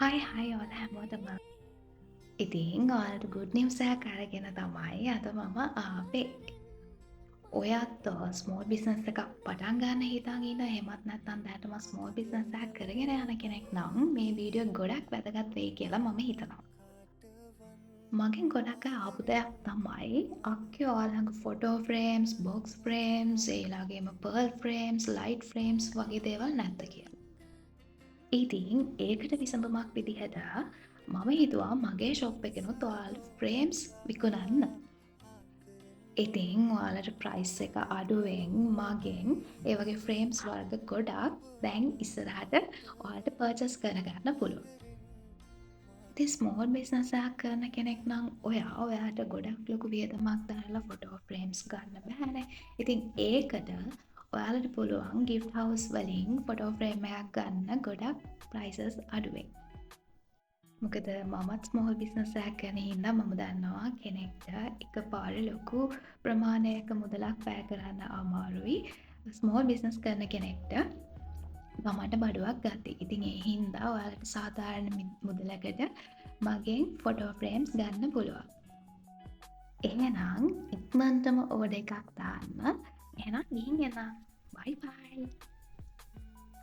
හයි ඔයාලා හැමෝටම. ඉතින් ඔයාලට ගුඩ් නිවුස් එකක් අරගෙන තමයි අද මම ආවේ. ඔයත් ස්මෝල් බිස්නස් එකක් පටන් ගන්න හිතන් ඉන්න එහෙමත් නැත්නම් දැනටම ස්මෝල් බිස්නස් එකක් කරගෙන යන කෙනෙක් නම් මේ වීඩියෝ ගොඩක් වැදගත් වෙයි කියලා මම හිතනවා. මගෙන් ගොඩක් අය ආපු දෙයක් තමයි අක්කේ ඔයාලගේ ෆොටෝ ෆ්‍රේම්ස්, බොක්ස් ෆ්‍රේම්ස්, ඒලාගේම පර්ල් ෆ්‍රේම්ස්, ලයිට් ෆ්‍රේම්ස් වගේ දේවල් නැද්ද කියලා. ඉතින් ඒකට විසඳුමක් විදිහට මම හිතුවා මගේ ෂොප් එකෙනුත් ඔයාලට ෆ්‍රේම්ස් විකුණන්න. ඉතින් ඔයාලට ප්‍රයිස් එක අඩුවෙන් මගෙන් ඒ වගේ ෆ්‍රේම්ස් වර්ග ගොඩක් දැන් ඉස්සරහට ඔයාලට පර්චේස් කරගන්න පුළුවන්. ඉතින් ස්මෝල් බිස්නස් එකක් කරන කෙනෙක් නම් ඔයාට ගොඩක් ලොකු වියදමක් දාලා ෆොටෝ ෆ්‍රේම්ස් ගන්න බෑනේ. ඉතින් ඒකට ඔයාලට පුළුවන් ගිෆ්ට් හවුස් වලින් ෆොටෝ ෆ්‍රේම් එකක් ගන්න ගොඩක් ප්‍රයිසස් අඩුවෙන්. මොකද මමත් ස්මෝල් බිස්නස් එකක් කරන හින්දා මම දන්නවා කෙනෙක්ට එකපාර ලොකු ප්‍රමාණයක මුදලක් වැය කරන්න අමාරුයි ස්මෝල් බිස්නස් කරන කෙනෙක්ට ගමට බඩුවක් ගත්තේ. ඉතින් ඒ හින්දා ඔයාලට සාධාරණ මුදලකට මගෙන් ෆොටෝ ෆ්‍රේම්ස් ගන්න පුළුවන්. එහෙනම් ඉක්මනටම ඕඩර් එකක් දාන්න. එහෙනම් ගිහින් එන්න. බයි බයි.